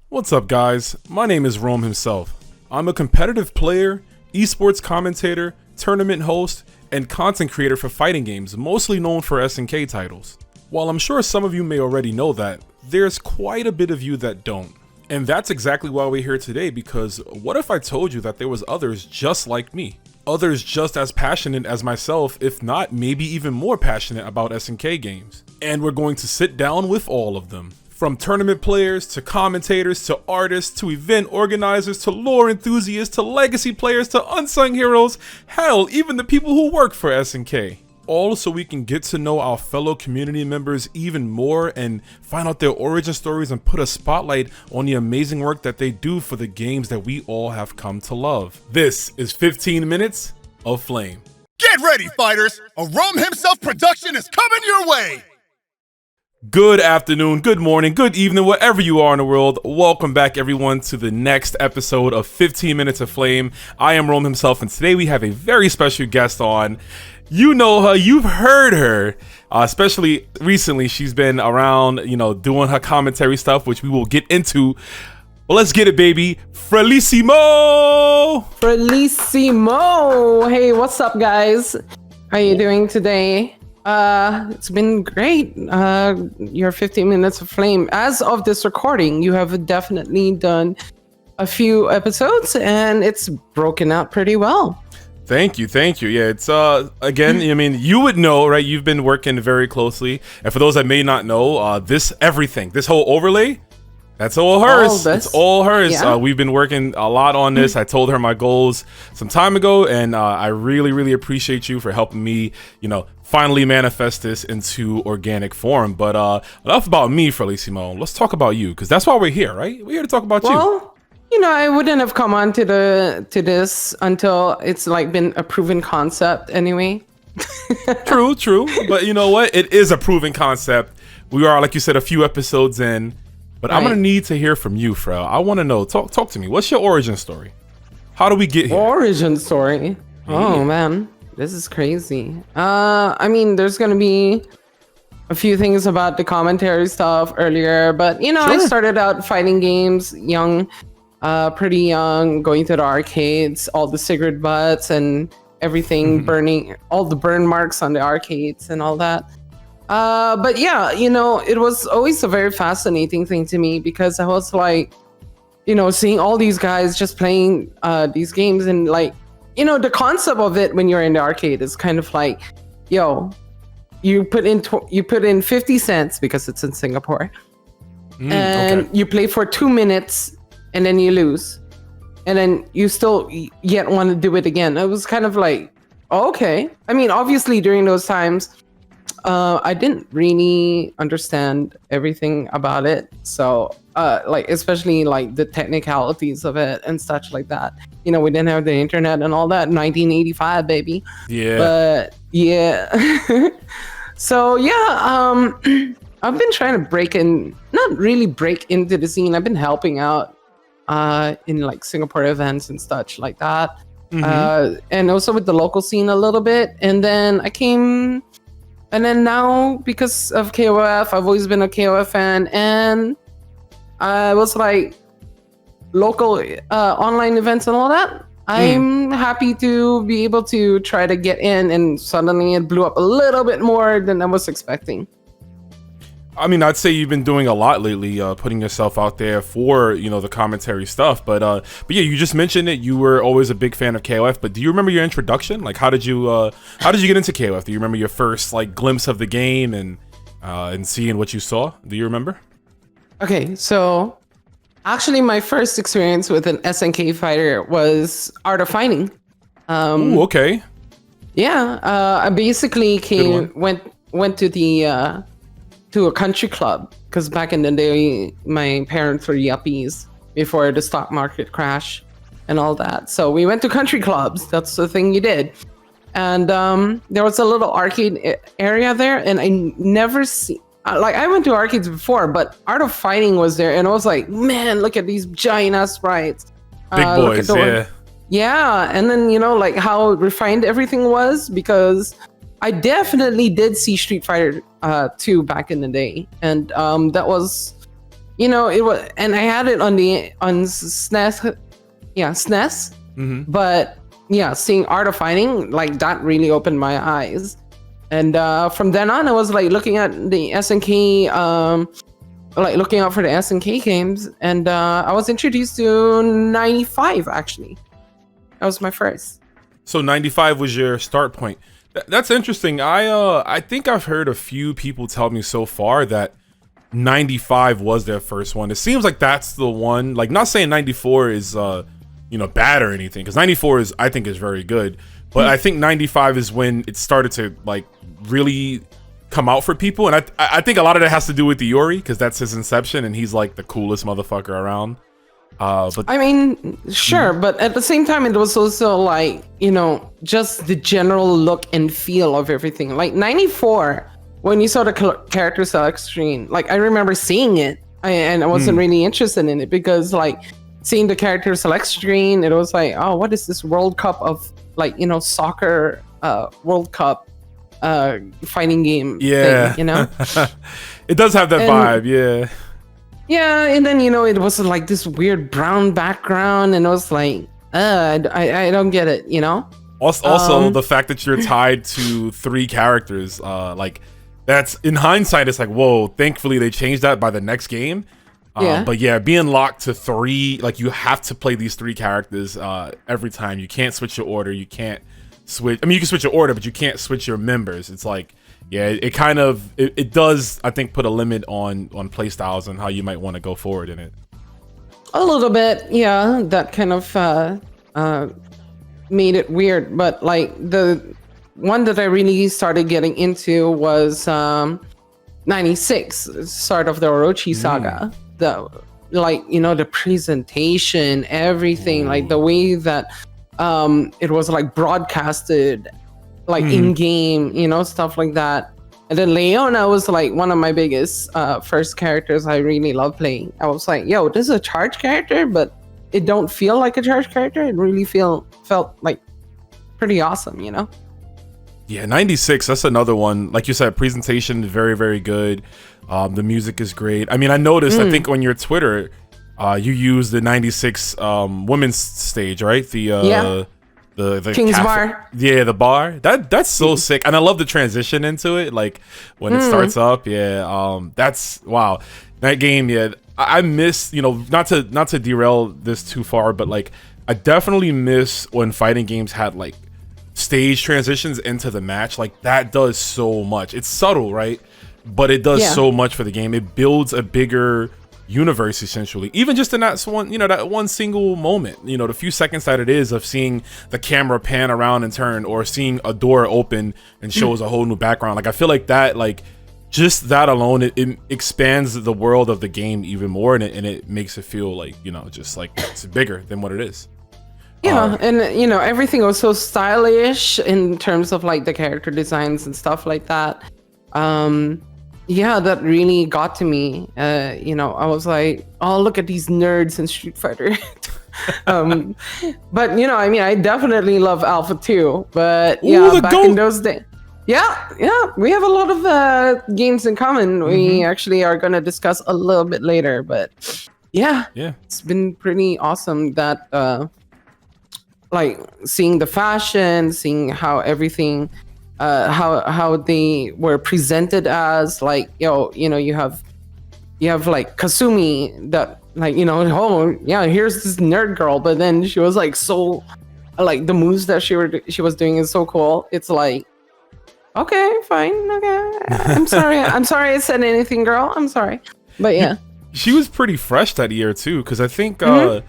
What's up, guys? My name is Rome himself. I'm a competitive player, esports commentator, tournament host, and content creator for fighting games, mostly known for SNK titles. While I'm sure some of you may already know that, there's quite a bit of you that don't. And that's exactly why we're here today, because what if I told you that there was others just like me? Others just as passionate as myself, if not maybe even more passionate about SNK games. And we're going to sit down with all of them. From tournament players, to commentators, to artists, to event organizers, to lore enthusiasts, to legacy players, to unsung heroes, hell, even the people who work for SNK. All so we can get to know our fellow community members even more and find out their origin stories and put a spotlight on the amazing work that they do for the games that we all have come to love. This is 15 Minutes of Flame. Get ready, fighters! A Rome himself production is coming your way! Good afternoon, good morning, good evening, wherever you are in the world. Welcome back, everyone, to the next episode of 15 Minutes of Flame. I am Rome himself, and today we have a very special guest on. You know her, you've heard her, especially recently. She's been around, doing her commentary stuff, which we will get into. Well, let's get it, baby. Frelissimo! Frelissimo! Hey, what's up, guys? How you doing today? It's been great. Your 15 Minutes of Flame. As of this recording, you have definitely done a few episodes, and it's broken out pretty well. Thank you. Yeah, it's again, I mean, you would know, right? You've been working very closely, and for those that may not know, this whole overlay, that's all hers. It's all hers. Yeah. We've been working a lot on this. I told her my goals some time ago, and I really appreciate you for helping me, finally manifest this into organic form. But enough about me, Frelissimo. Let's talk about you, because that's why we're here, right? We're here to talk about you. Well, I wouldn't have come on to this until it's like been a proven concept anyway. True. But you know what? It is a proven concept. We are, like you said, a few episodes in. But right. I'm gonna need to hear from you, Frel. I want to know. Talk to me. What's your origin story? How do we get here? Origin story? Yeah. Oh man, this is crazy. I mean, there's gonna be a few things about the commentary stuff earlier, but sure. I started out fighting games young, pretty young, going to the arcades, all the cigarette butts and everything, burning all the burn marks on the arcades and all that. But yeah, it was always a very fascinating thing to me, because I was like, seeing all these guys just playing these games, and like, the concept of it when you're in the arcade is kind of like, you put in 50 cents because it's in Singapore, and you play for 2 minutes, and then you lose, and then you still yet want to do it again. It was kind of like, okay. I mean, obviously during those times, I didn't really understand everything about it. So, especially like the technicalities of it and such like that. We didn't have the internet and all that. 1985, baby. Yeah. But yeah. So yeah, I've been trying to not really break into the scene. I've been helping out in like Singapore events and such like that. And also with the local scene a little bit. And then now, because of KOF, I've always been a KOF fan, and I was like, local online events and all that. I'm happy to be able to try to get in, and suddenly it blew up a little bit more than I was expecting. I mean, I'd say you've been doing a lot lately, putting yourself out there for, the commentary stuff. But yeah, you just mentioned it. You were always a big fan of KOF. But do you remember your introduction? Like, how did you get into KOF? Do you remember your first like glimpse of the game and seeing what you saw? Do you remember? Okay, so actually, my first experience with an SNK fighter was Art of Fighting. Ooh, okay. Yeah, I basically went to a country club, because back in the day my parents were yuppies before the stock market crash and all that. So we went to country clubs. That's the thing you did. And there was a little arcade area there, and I never see I went to arcades before, but Art of Fighting was there, and I was like, man, look at these giant ass sprites. Big boys, yeah. Yeah, and then like how refined everything was, because I definitely did see Street Fighter 2 back in the day, and that was it was, and I had it on SNES, yeah, SNES. But yeah, seeing Art of Fighting, like that really opened my eyes. And from then on, I was like looking at the SNK, like looking out for the SNK games, and I was introduced to 95 actually. That was my first. So 95 was your start point. That's interesting. I think I've heard a few people tell me so far that 95 was their first one. It seems like that's the one. Like, not saying 94 is bad or anything, because 94 I think is very good, but I think 95 is when it started to like really come out for people, and I think a lot of that has to do with the Yuri, because that's his inception, and he's like the coolest motherfucker around. But I mean, sure, but at the same time, it was also like, just the general look and feel of everything. Like 94, when you saw the character select screen, like I remember seeing it, and I wasn't really interested in it, because like seeing the character select screen, it was like, oh, what is this World Cup of like, soccer World Cup fighting game thing, It does have that vibe, yeah. Yeah, and then it was like this weird brown background, and it was like, I don't get it, Also, the fact that you're tied to 3 characters, like that's, in hindsight, it's like, whoa. Thankfully, they changed that by the next game. But yeah, being locked to 3, like you have to play these 3 characters every time. You can't switch your order. You can't switch. I mean, you can switch your order, but you can't switch your members. It's like, yeah, it kind of it does, I think, put a limit on play styles and how you might want to go forward in it. A little bit, yeah. That kind of made it weird. But like the one that I really started getting into was 96, start of the Orochi saga. The presentation, everything, like the way that it was like broadcasted, like in game, stuff like that. And then Leona was like one of my biggest first characters I really love playing. I was like, yo, this is a charge character, but it don't feel like a charge character. It really felt like pretty awesome, Yeah, 96, that's another one. Like you said, presentation is very, very good. The music is great. I mean, I noticed, I think on your Twitter, you use the 96 women's stage, right? The King's Bar. Yeah, the bar. That's so sick. And I love the transition into it, like when it starts up. Yeah, that's, wow. That game, yeah. I miss, not to derail this too far, but like I definitely miss when fighting games had like stage transitions into the match. Like that does so much. It's subtle, right? But it does so much for the game. It builds a bigger universe, essentially. Even just in that one, that one single moment, the few seconds that it is of seeing the camera pan around and turn, or seeing a door open and shows a whole new background. Like I feel like that, like just that alone, it expands the world of the game even more, and it makes it feel like, just like it's bigger than what it is. Yeah, and everything was so stylish in terms of like the character designs and stuff like that. Yeah, that really got to me. I was like, oh, look at these nerds in Street Fighter. But I definitely love Alpha 2. But yeah, back in those days. Yeah, we have a lot of games in common. We actually are gonna discuss a little bit later. But yeah, it's been pretty awesome that like seeing the fashion, seeing how everything. How they were presented as, like, you have like Kasumi, that like, oh yeah, here's this nerd girl, but then she was like, so like the moves that she was doing is so cool. It's like, okay, fine, okay, I'm sorry I said anything, girl, I'm sorry, but yeah. She was pretty fresh that year too, because I think Art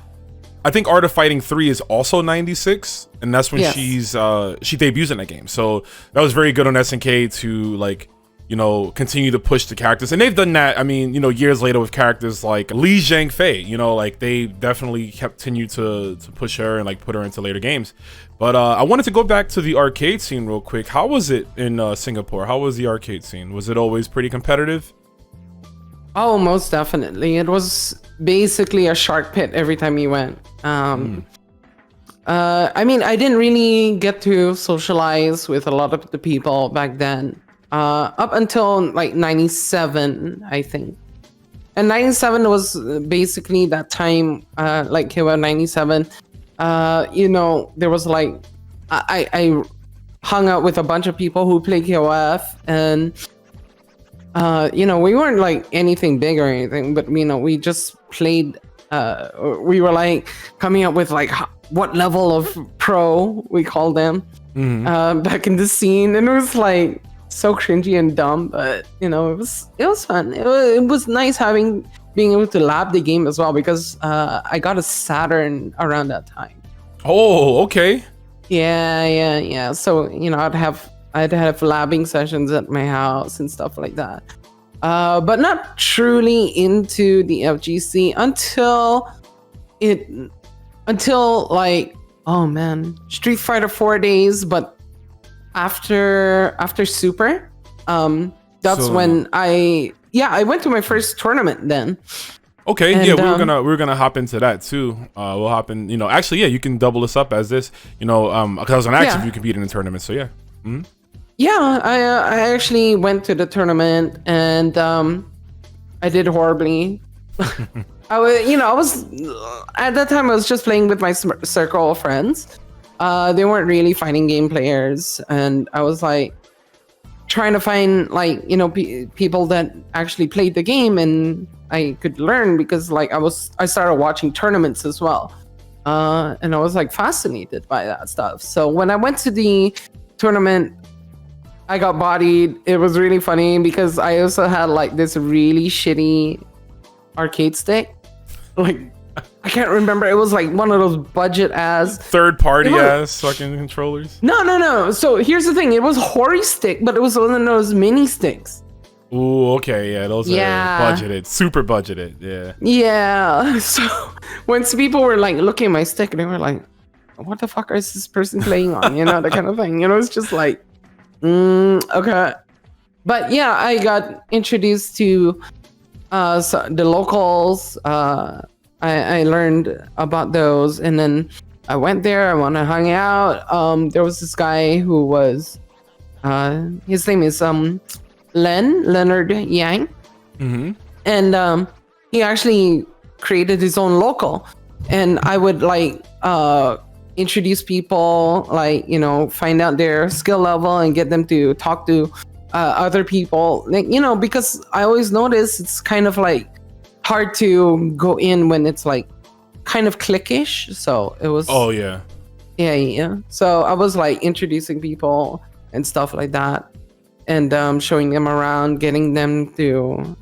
of Fighting 3 is also 96, and that's when she debuts in that game. So that was very good on SNK to like, continue to push the characters. And they've done that, I mean, years later with characters like Li Zhangfei, like they definitely continued to push her and like put her into later games. But I wanted to go back to the arcade scene real quick. How was it in Singapore? How was the arcade scene? Was it always pretty competitive? Oh, most definitely. It was basically a shark pit every time you went. I didn't really get to socialize with a lot of the people back then. Up until like 97, I think. And 97 was basically that time, like KOF 97. There was like, I hung out with a bunch of people who play KOF, and we weren't like anything big or anything, but we just played. We were like coming up with like what level of pro we called them back in the scene, and it was like so cringy and dumb, but it was fun. It was nice being able to lab the game as well, because I got a Saturn around that time. Oh, okay. Yeah. So I'd have labbing sessions at my house and stuff like that. But not truly into the FGC until like, oh man, Street Fighter 4 days. But after Super, that's when I went to my first tournament then. Okay, and, we're gonna hop into that too. We'll hop in. Actually, you can double this up as this. Because I was gonna ask if you compete in the tournament. So yeah. Mm-hmm. Yeah, I actually went to the tournament, and I did horribly. I was at that time I was just playing with my circle of friends. They weren't really fighting game players, and I was like trying to find like people that actually played the game and I could learn, because like I started watching tournaments as well, and I was like fascinated by that stuff. So when I went to the tournament, I got bodied. It was really funny because I also had like this really shitty arcade stick. Like, I can't remember. It was like one of those budget ass third-party ass fucking controllers. No. So here's the thing. It was Hori stick, but it was one of those mini sticks. Ooh, okay, yeah, those are budgeted, super budgeted, yeah. Yeah. So once people were like looking at my stick, they were like, "What the fuck is this person playing on?" That kind of thing. It's just like, okay. But yeah, I got introduced to the locals. I learned about those, and then I went there. I hung out. There was this guy who was, his name is Leonard Yang, and he actually created his own local, and I would like introduce people, like find out their skill level and get them to talk to other people, like because I always notice it's kind of like hard to go in when it's like kind of cliquish. So it was yeah. So I was like introducing people and stuff like that, and showing them around, getting them to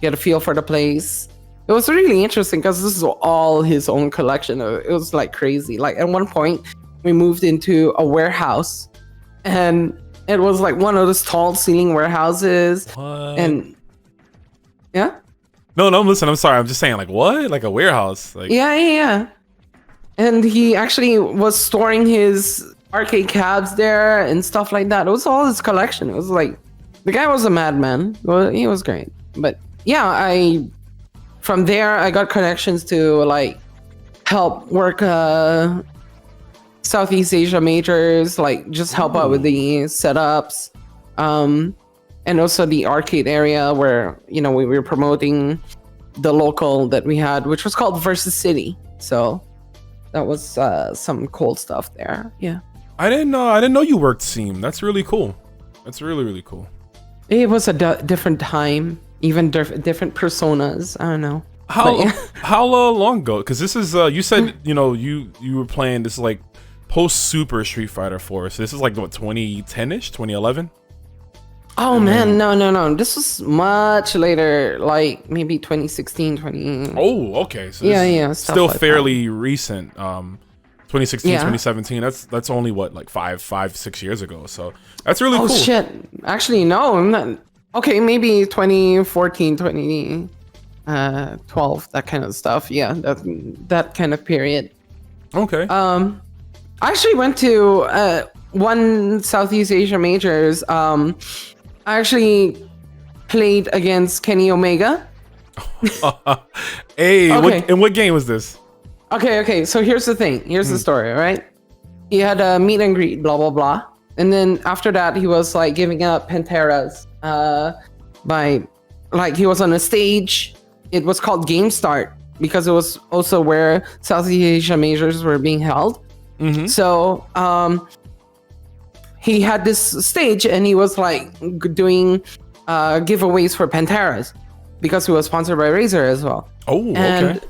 get a feel for the place. It was really interesting because this is all his own collection. It was like crazy. Like at one point we moved into a warehouse, and it was like one of those tall ceiling warehouses. What? And yeah. No, listen, I'm sorry. I'm just saying, like, what? Like a warehouse? Like, yeah. And he actually was storing his arcade cabs there and stuff like that. It was all his collection. It was like, the guy was a madman. Well, he was great. But yeah, from there, I got connections to like help work Southeast Asia majors, like just help out with the setups. And also the arcade area where, we were promoting the local that we had, which was called Versus City. So that was some cool stuff there. Yeah. I didn't know you worked Seam. That's really cool. That's really, really cool. It was a different time, even different personas. I don't know. How long ago? Because this is you said you were playing this like post Super Street Fighter 4. So this is like what, 2010ish, 2011. Oh man, no. This was much later, like maybe 2016, 20. Oh, okay. So yeah. Still like fairly recent. 2016, Yeah. 2017. That's only what, like 5-6 years ago. So that's really cool. Oh shit. Actually, no, I'm not. Okay, maybe 2014, 2012, that kind of stuff. Yeah, that kind of period. Okay. I actually went to one Southeast Asia majors. I actually played against Kenny Omega. Hey, Okay. what game was this? Okay. So here's the thing. Here's the story, right? He had a meet and greet, blah, blah, blah. And then after that, he was like giving up Panteras by, like, he was on a stage it was called Game Start because it was also where Southeast Asia majors were being held. So he had this stage and he was like doing giveaways for Panteras because he was sponsored by Razer as well. Oh, and okay.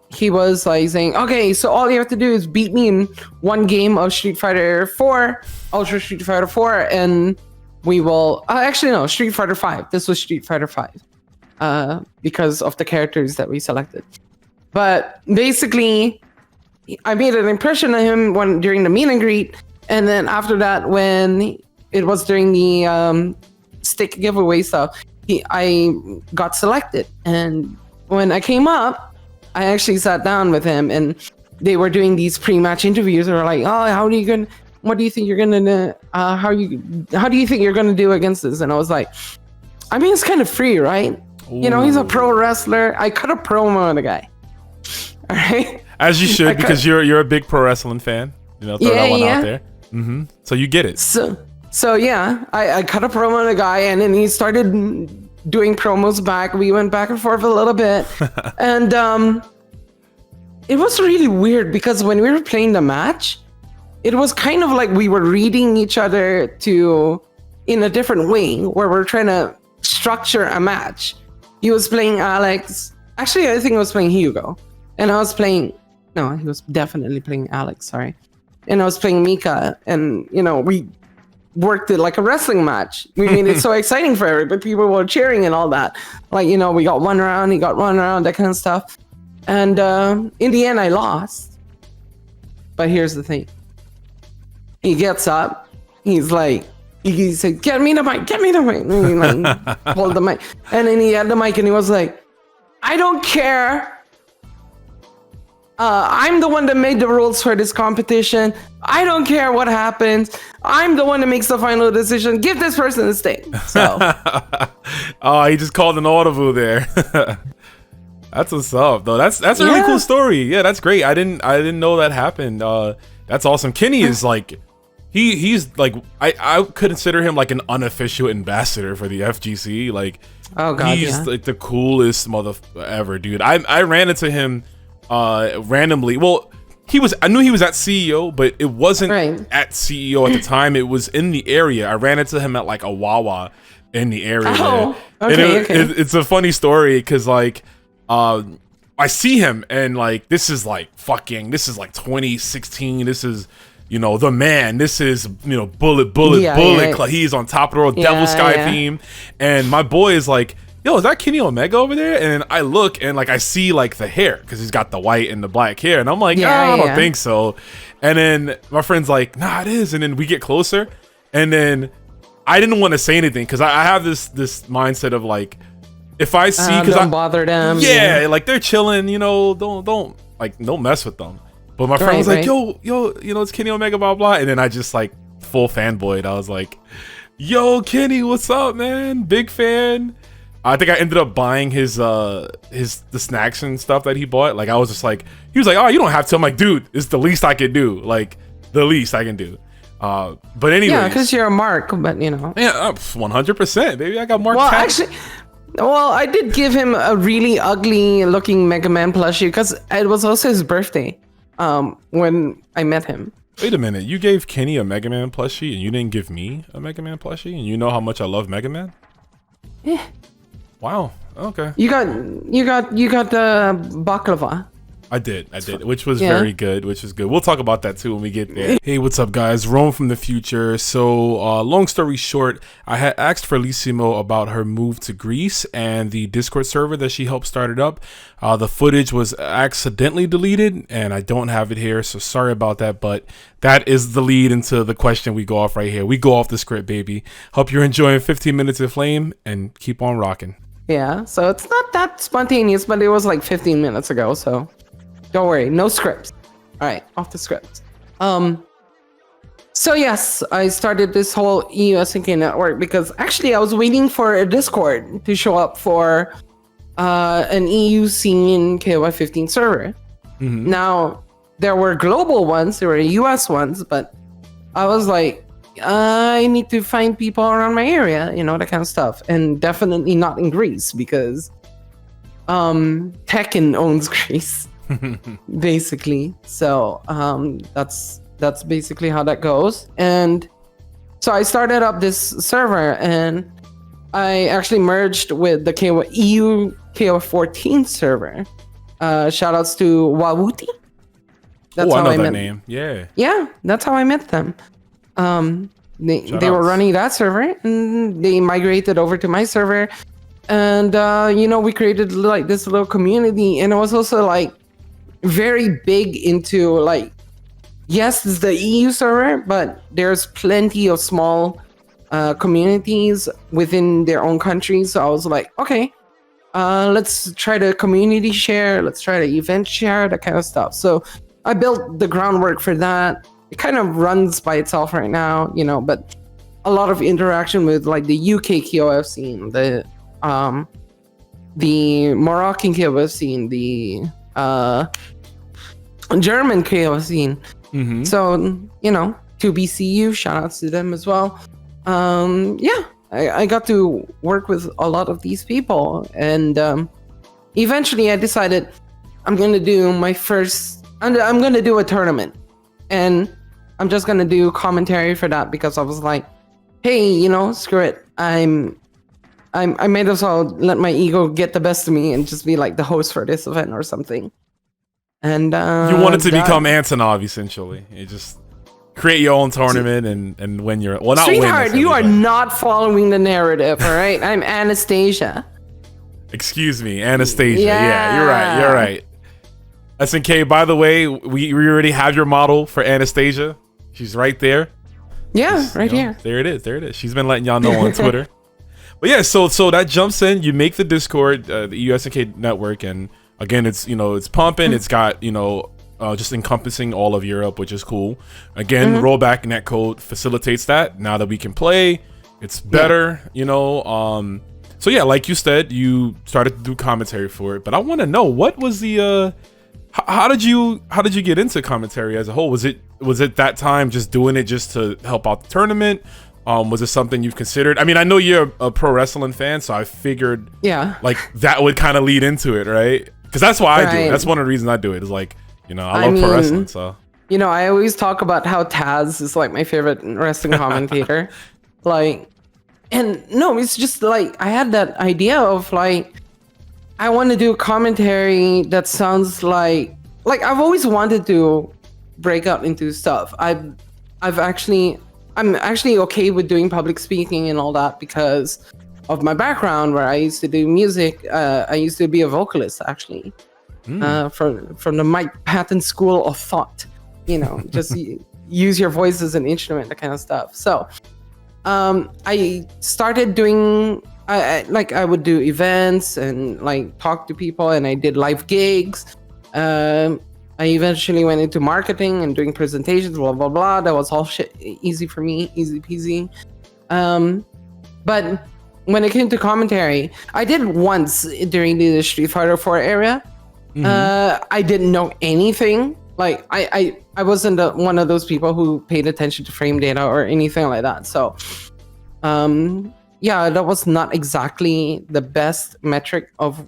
he was like saying, okay, so all you have to do is beat me in one game of Street Fighter 4, Ultra Street Fighter 4, and we will actually no, Street Fighter 5. This was Street Fighter 5 because of the characters that we selected. But basically, I made an impression of him during the meet and greet, and then after that, when it was during the stick giveaway stuff, I got selected. And when I came up, I actually sat down with him, and they were doing these pre-match interviews. They were like, "Oh, what do you think you're gonna how do you think you're gonna do against this?" And I was like, "I mean, it's kind of free, right? Ooh. You know, he's a pro wrestler." I cut a promo on the guy. All right. As you should, because you're a big pro wrestling fan. You know, throw that one out there. So you get it. So yeah, I cut a promo on the guy, and then he started doing promos back. We went back and forth a little bit, and it was really weird because when we were playing the match, it was kind of like we were reading each other in a different way, where we're trying to structure a match. He was playing Alex. Actually, I think I was playing Hugo, and I was playing. No, he was definitely playing Alex. Sorry, and I was playing Mika, and we worked it like a wrestling match. We made it so exciting for everybody. People were cheering and all that. Like, we got one round, he got one round, that kind of stuff. And in the end, I lost. But here's the thing. He gets up. He's like, he said, get me the mic. And he like, hold the mic. And then he had the mic and he was like, I don't care. I'm the one that made the rules for this competition. I don't care what happens. I'm the one that makes the final decision. Give this person a stake. So, he just called an audible there. That's what's up, though. That's a really cool story. Yeah, that's great. I didn't know that happened. That's awesome. Kenny is like, he's like, I consider him like an unofficial ambassador for the FGC. Like, oh god, he's like the coolest mother ever, dude. I ran into him randomly. Well, I knew he was at CEO, but it wasn't at CEO at the time. It was in the area. I ran into him at like a Wawa in the area. Oh, there. Okay, it's a funny story because like I see him and like this is like 2016. This is the man. This is bullet. Yeah. He's on top of the world, Devil Sky theme, and my boy is like, yo, is that Kenny Omega over there? And I look and like I see like the hair because he's got the white and the black hair, and I'm like, I don't think so. And then my friend's like, nah, it is. And then we get closer, and then I didn't want to say anything because I have this mindset of like, if I see, because don't bother them. Yeah, like they're chilling, don't mess with them. But my friend was like, yo, it's Kenny Omega, blah blah. And then I just like full fanboyed. I was like, yo, Kenny, what's up, man? Big fan. I think I ended up buying the snacks and stuff that he bought. Like I was just like, he was like, oh, you don't have to. I'm like, dude, it's the least I can do. Like the least I can do. But anyway, yeah, because you're a mark, but yeah, 100%, baby. I got Mark. Well, actually, I did give him a really ugly looking Mega Man plushie because it was also his birthday. When I met him. Wait a minute, you gave Kenny a Mega Man plushie and you didn't give me a Mega Man plushie, and you know how much I love Mega Man? Yeah. Wow. Okay. You got the baklava. I did, which was very good, which is good. We'll talk about that too when we get there. Hey, what's up, guys? Rome from the future. So, long story short, I had asked Frelissimo about her move to Greece and the Discord server that she helped start it up. The footage was accidentally deleted, and I don't have it here, so sorry about that, but that is the lead into the question we go off right here. We go off the script, baby. Hope you're enjoying 15 Minutes of Flame, and keep on rocking. Yeah, so it's not that spontaneous, but it was like 15 minutes ago, so... Don't worry, no scripts. All right, off the script. So yes, I started this whole EU SNK network because actually I was waiting for a Discord to show up for an EU scene KOF 15 server. Mm-hmm. Now, there were global ones, there were US ones, but I was like, I need to find people around my area, that kind of stuff. And definitely not in Greece because Tekken owns Greece, basically. So that's basically how that goes. And so I started up this server, and I actually merged with the EU KO14 server. Shout outs to Wawuti. That's how I know that name. Yeah. Yeah, that's how I met them. They were running that server, and they migrated over to my server. And we created like this little community, and it was also like very big into like, yes, it's the EU server, but there's plenty of small communities within their own countries. So I was like, okay, let's try to community share, let's try to event share, that kind of stuff. So I built the groundwork for that. It kind of runs by itself right now, but a lot of interaction with like the UK KOF scene, the Moroccan KOF scene, the German KOF scene. Mm-hmm. So, 2BCU, shout outs to them as well. I got to work with a lot of these people, and eventually I decided I'm going to do I'm going to do a tournament, and I'm just going to do commentary for that, because I was like, hey, screw it. I might as well let my ego get the best of me and just be like the host for this event or something. And you wanted to become Antonov, essentially. You just create your own tournament and win your... Well, not Sweetheart, win, you are not following the narrative, all right? I'm Anastasia. Excuse me, Anastasia. Yeah, you're right. SNK, by the way, we already have your model for Anastasia. She's right there. Yeah, right here. There it is. She's been letting y'all know on Twitter. But yeah, so that jumps in. You make the Discord, the USNK network, and again, it's it's pumping. It's got just encompassing all of Europe, which is cool. Again, rollback netcode facilitates that. Now that we can play, it's better. So yeah, like you said, you started to do commentary for it. But I want to know, what was the how did you get into commentary as a whole? Was it that time just doing it just to help out the tournament? Was it something you've considered? I mean, I know you're a pro wrestling fan, so I figured like that would kind of lead into it, right? Because that's why I do it. That's one of the reasons I do it. Is like, I love pro wrestling, so. I always talk about how Taz is like my favorite wrestling commentator. And no, it's just like I had that idea of like, I want to do commentary that sounds like I've always wanted to break out into stuff. I'm actually okay with doing public speaking and all that because of my background, where I used to do music. I used to be a vocalist, actually, from the Mike Patton School of Thought. Just use your voice as an instrument, that kind of stuff. So I started doing. I would do events and like talk to people, and I did live gigs. I eventually went into marketing and doing presentations, blah blah blah. That was all easy for me, easy peasy. But when it came to commentary, I did once during the Street Fighter 4 era. I didn't know anything. Like I wasn't one of those people who paid attention to frame data or anything like that. So yeah, that was not exactly the best metric of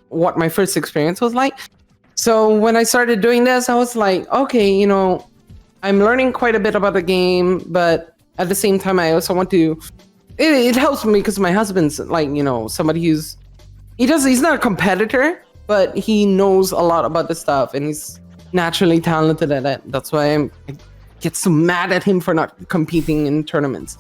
what my first experience was like. So when I started doing this, I was like, okay, I'm learning quite a bit about the game, but at the same time, I also want to. It helps me because my husband's like, somebody he's not a competitor, but he knows a lot about the stuff, and he's naturally talented at it. That's why I get so mad at him for not competing in tournaments.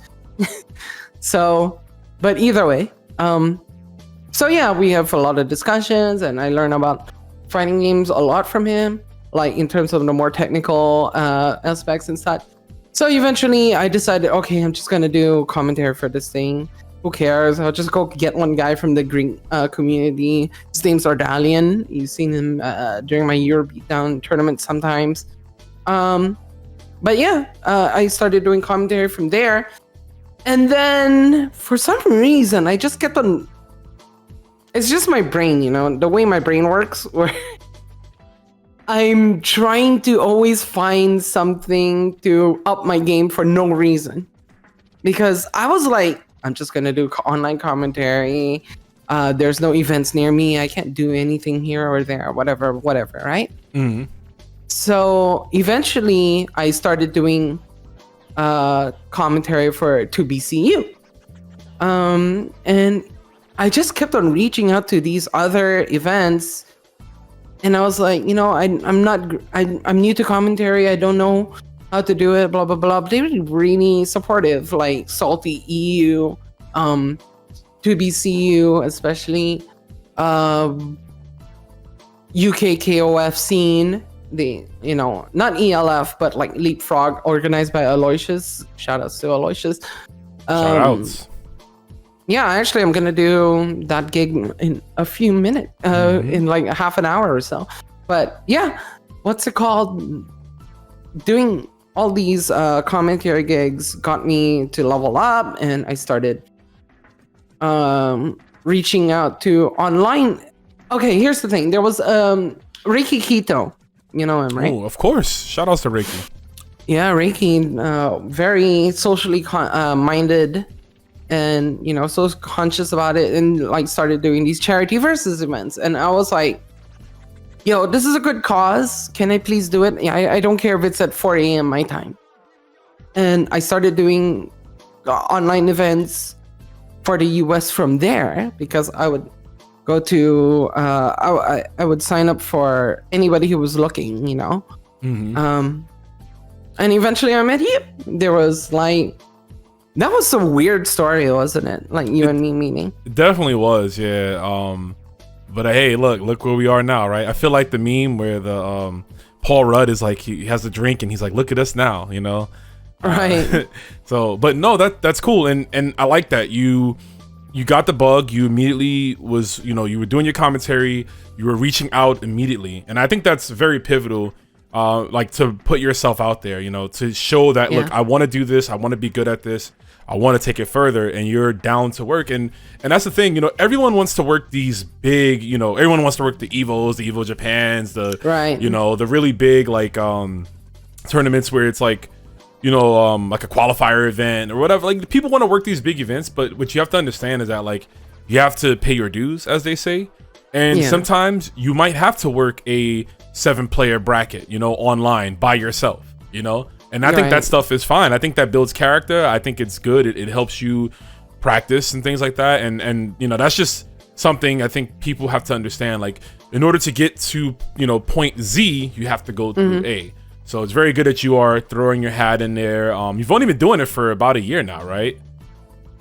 So, but either way, so yeah, we have a lot of discussions, and I learn about fighting games a lot from him, like in terms of the more technical aspects and such. So eventually I decided, okay, I'm just going to do commentary for this thing. Who cares? I'll just go get one guy from the Greek community. His name's Ardalian. You've seen him during my Euro Beatdown tournament sometimes. But yeah, I started doing commentary from there. And then for some reason, I just kept on. It's just my brain, the way my brain works, where I'm trying to always find something to up my game for no reason. Because I was like, I'm just going to do online commentary. There's no events near me. I can't do anything here or there, whatever, right? Mm-hmm. So eventually I started doing commentary for 2BCU. And I just kept on reaching out to these other events. And I was like, I'm new to commentary. I don't know how to do it, blah, blah, blah. But they were really supportive, like Salty EU, 2BCU, especially UK KOF scene. Not ELF, but like Leapfrog, organized by Aloysius. Shout outs to Aloysius. Shout outs. Yeah, actually, I'm gonna do that gig in a few minutes, in like half an hour or so. But yeah, what's it called? Doing all these commentary gigs got me to level up, and I started reaching out to online. Okay, here's the thing. There was Ricky Quito. You know him, right? Oh, of course. Shout outs to Ricky. Yeah, Ricky, very socially minded, and so conscious about it, and like started doing these charity versus events. And I was like, yo, this is a good cause. Can I please do it? Yeah, I don't care if it's at 4 a.m. my time. And I started doing online events for the US from there, because I would go to I would sign up for anybody who was looking, and eventually I met you. There was like, that was a weird story, wasn't it? Like you and me meeting. It definitely was, yeah. But hey, look where we are now, right? I feel like the meme where the Paul Rudd is like, he has a drink and he's like, look at us now, Right. So, but no, that's cool, and I like that you got the bug. You immediately was, you were doing your commentary. You were reaching out immediately, and I think that's very pivotal. Like to put yourself out there, to show that look, I want to do this. I want to be good at this. I want to take it further, and you're down to work. And that's the thing, everyone wants to work these big, everyone wants to work the Evos, the Evo Japans, the the really big like tournaments where it's like, like a qualifier event or whatever. Like people want to work these big events, but what you have to understand is that like you have to pay your dues, as they say. And sometimes you might have to work a 7-player bracket, online by yourself, and I think that stuff is fine. I think that builds character. I think it's good. It helps you practice and things like that. And that's just something I think people have to understand. Like in order to get to, point Z, you have to go through A. So it's very good that you are throwing your hat in there. You've only been doing it for about a year now, right?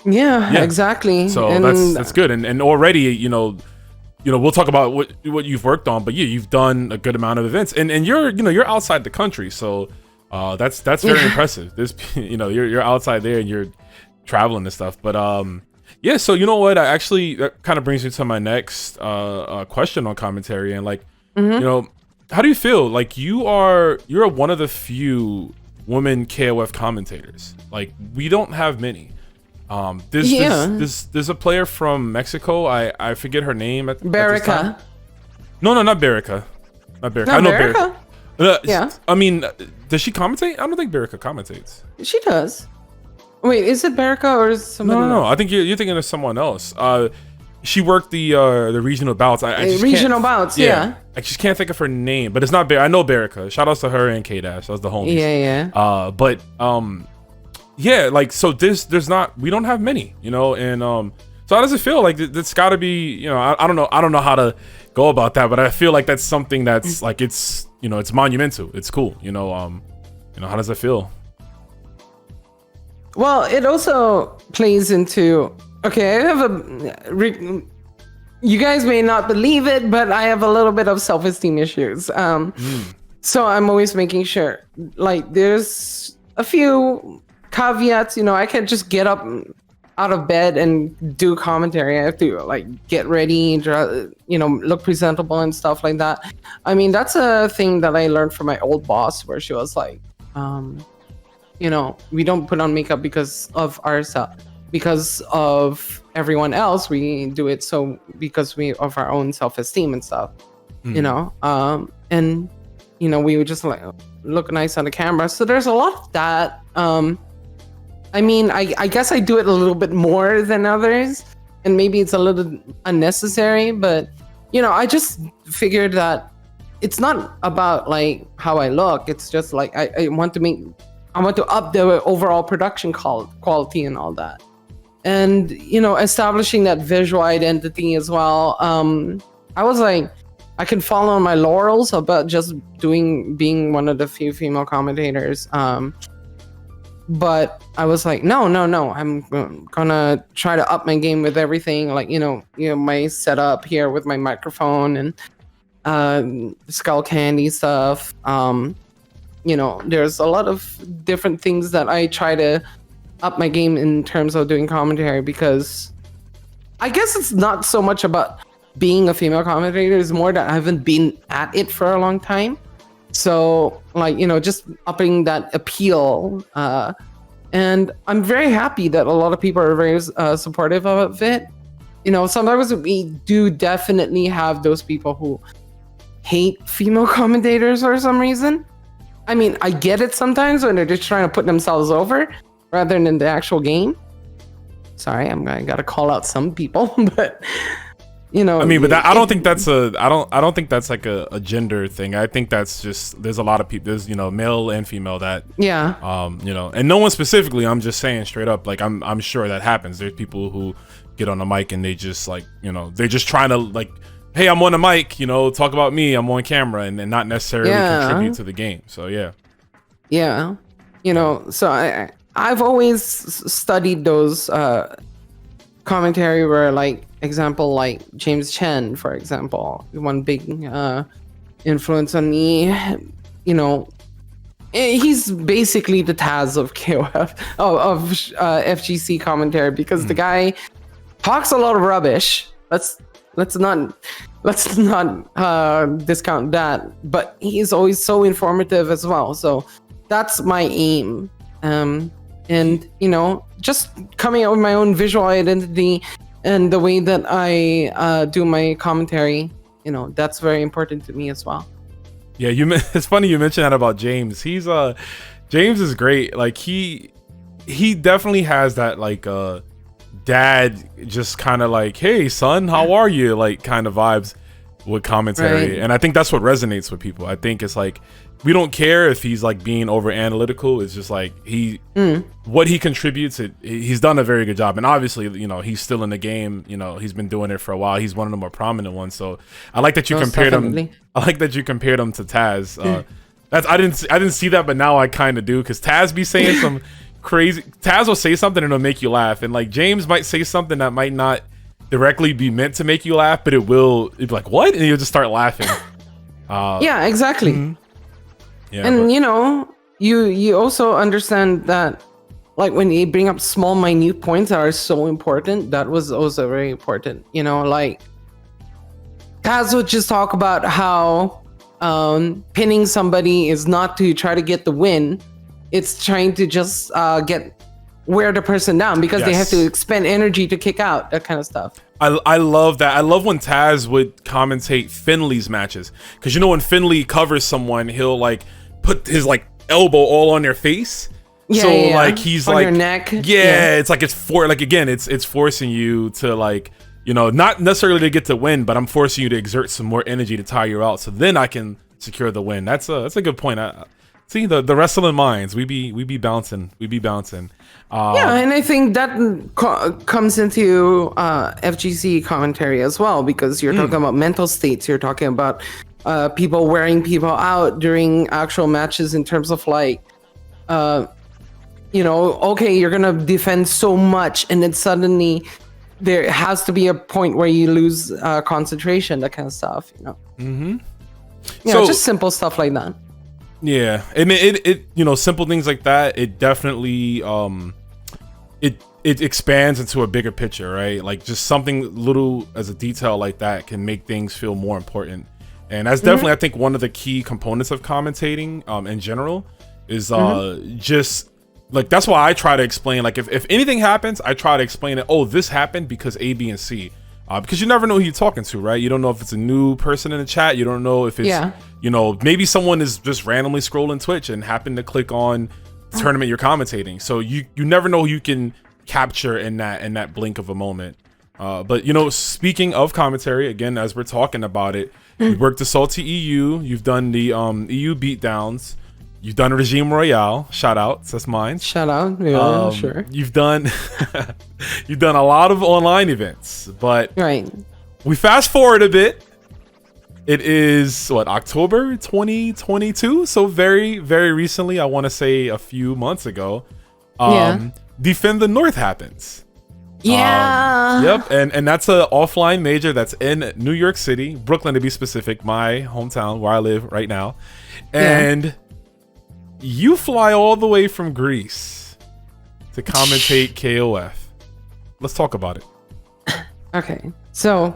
Yeah. Exactly. So that's good. And already, we'll talk about what you've worked on, but you've done a good amount of events, and you're outside the country, so that's very impressive. This you're outside there and you're traveling and stuff. But so you know what? That kind of brings me to my next question on commentary, and like how do you feel? Like you're one of the few women KOF commentators. Like we don't have many. There's a player from Mexico. I forget her name. Berica. No, not Berica. Not Berica. I know Berica. Yeah. I mean, does she commentate? I don't think Berica commentates. She does. Wait, is it Berica or is somebody? No. I think you're thinking of someone else. She worked the regional bouts. Regional bouts, yeah. I just can't think of her name, but it's not I know Berica. Shout outs to her and K-Dash. That's the homies. Yeah. But like so we don't have many, and so how does it feel? Like it's got to be, I don't know how to go about that, but I feel like that's something that's like it's monumental. It's cool, how does that feel? Well, it also plays into, okay, I have you guys may not believe it, but I have a little bit of self-esteem issues. So I'm always making sure, like, there's a few caveats. I can't just get up out of bed and do commentary. I have to like get ready, look presentable and stuff like that. I mean, that's a thing that I learned from my old boss, where she was like, we don't put on makeup because of ourselves, because of everyone else. We do it because of our own self-esteem and stuff, and we would just like look nice on the camera. So there's a lot of that. I mean, I guess I do it a little bit more than others, and maybe it's a little unnecessary, but I just figured that it's not about like how I look. It's just like I want to up the overall production quality and all that. And, establishing that visual identity as well. I was like, I can fall on my laurels about just being one of the few female commentators. But I was like, no, I'm gonna try to up my game with everything. Like, my setup here with my microphone and skull candy stuff. There's a lot of different things that I try to up my game in terms of doing commentary, because I guess it's not so much about being a female commentator, it's more that I haven't been at it for a long time. So like, just upping that appeal. And I'm very happy that a lot of people are very supportive of it. Sometimes we do definitely have those people who hate female commentators for some reason. I mean, I get it sometimes when they're just trying to put themselves over rather than the actual game. Sorry, I gotta call out some people, but I mean, but I don't think that's like a gender thing. I think that's just, there's a lot of people, there's male and female that and no one specifically. I'm just saying straight up, like I'm sure that happens. There's people who get on the mic and they just like they're just trying to like, hey, I'm on the mic, talk about me, I'm on camera, and not necessarily contribute to the game. So so I've always studied those commentary where, like, example, like James Chen, for example, one big influence on me. He's basically the Taz of KOF of FGC commentary, because the guy talks a lot of rubbish. Let's not discount that, but he's always so informative as well. So that's my aim. And just coming out with my own visual identity and the way that I do my commentary, that's very important to me as well. Yeah, it's funny you mentioned that about James. James is great. Like he definitely has that like dad, just kind of like, hey son, how are you, like kind of vibes with commentary. Right. And I think that's what resonates with people. I think it's like, we don't care if he's like being over analytical. It's just like what he contributes. He's done a very good job, and obviously, he's still in the game. He's been doing it for a while. He's one of the more prominent ones. So I like that you compared him. I like that you compared him to Taz. I didn't see that, but now I kind of do, because Taz be saying some crazy. Taz will say something and it'll make you laugh, and like James might say something that might not directly be meant to make you laugh, but it'd be like, what? And you'll just start laughing. Yeah, exactly. Mm-hmm. Yeah, and you also understand that, like, when you bring up small minute points that are so important, that was also very important. Like Taz would just talk about how pinning somebody is not to try to get the win, it's trying to just wear the person down, because they have to expend energy to kick out, that kind of stuff. I love that. I love when Taz would commentate Finley's matches, because when Finley covers someone, he'll like put his like elbow all on their face. Like he's on like your neck. It's like it's forcing you to like, not necessarily to get the win, but I'm forcing you to exert some more energy to tire you out, so then I can secure the win. That's a good point. See, the wrestling minds, we be bouncing. And I think that comes into FGC commentary as well, because you're talking about mental states. You're talking about people wearing people out during actual matches, in terms of like, okay, you're gonna defend so much, and then suddenly there has to be a point where you lose concentration, that kind of stuff. So just simple stuff like that. Yeah, I mean, it simple things like that, it definitely it expands into a bigger picture, right? Like just something little as a detail like that can make things feel more important. And that's definitely, I think, one of the key components of commentating in general is just like, that's why I try to explain, like if anything happens, I try to explain it. Oh, this happened because A, B, and C. Because you never know who you're talking to, right? You don't know if it's a new person in the chat. You don't know if it's, maybe someone is just randomly scrolling Twitch and happened to click on the tournament you're commentating. So you never know who you can capture in that blink of a moment. But you know, speaking of commentary, again, as we're talking about it, you worked the Salty EU. You've done the EU beatdowns. You've done Regime Royale. Shout outs, that's mine. Shout out, yeah, sure. You've done you've done a lot of online events, but Right. we fast forward a bit. It is what, October 2022, so very, very recently. I want to say a few months ago. Yeah. Defend the North happens. Yeah. Yep, and that's a offline major that's in New York City, Brooklyn to be specific, my hometown where I live right now. And you fly all the way from Greece to commentate KOF. Let's talk about it. Okay, so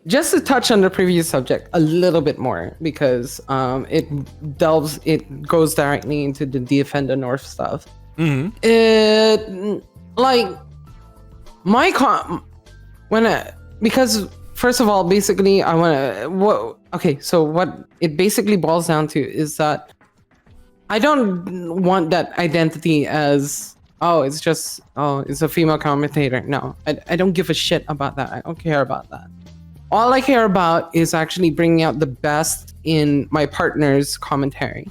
just to touch on the previous subject a little bit more, because it goes directly into the Defend the North stuff. It, like, because first of all, basically I want to, so what it basically boils down to is that I don't want that identity as, it's a female commentator. No, I don't give a shit about that. I don't care about that. All I care about is actually bringing out the best in my partner's commentary.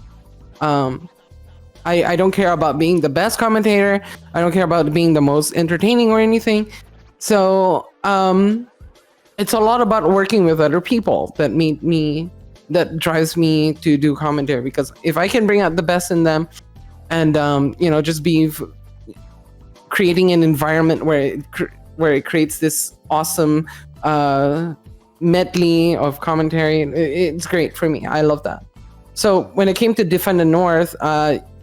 I don't care about being the best commentator. I don't care about being the most entertaining or anything. So it's a lot about working with other people that drives me to do commentary, because if I can bring out the best in them and just be creating an environment where it creates this awesome medley of commentary, it's great for me. I love that. So when it came to Defend the North,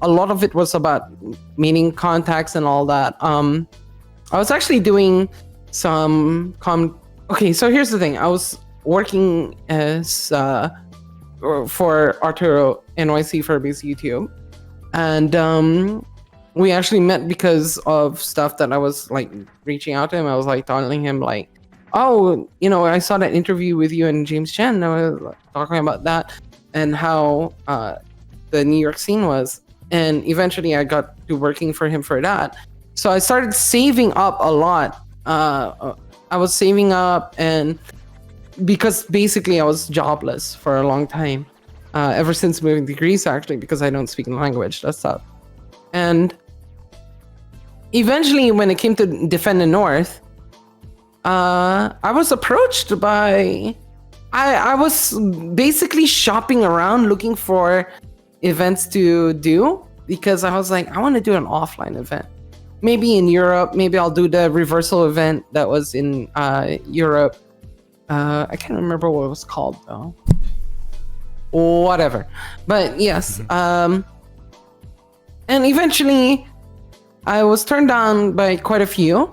a lot of it was about meeting contacts and all that. I was actually doing some okay, so here's the thing. I was working as for Arturo NYC Furby's YouTube, and we actually met because of stuff that I was like reaching out to him. I was like telling him like, I saw that interview with you and James Chen. I was talking about that and how the New York scene was. And eventually I got to working for him for that. So I started saving up a lot. I was saving up, and because basically I was jobless for a long time, ever since moving to Greece, actually, because I don't speak the language. That's tough. And eventually when it came to Defend the North, I was approached by... I was basically shopping around looking for events to do, because I was like, I want to do an offline event. Maybe in Europe. Maybe I'll do the reversal event that was in Europe. I can't remember what it was called though. Whatever. But yes. And eventually I was turned down by quite a few.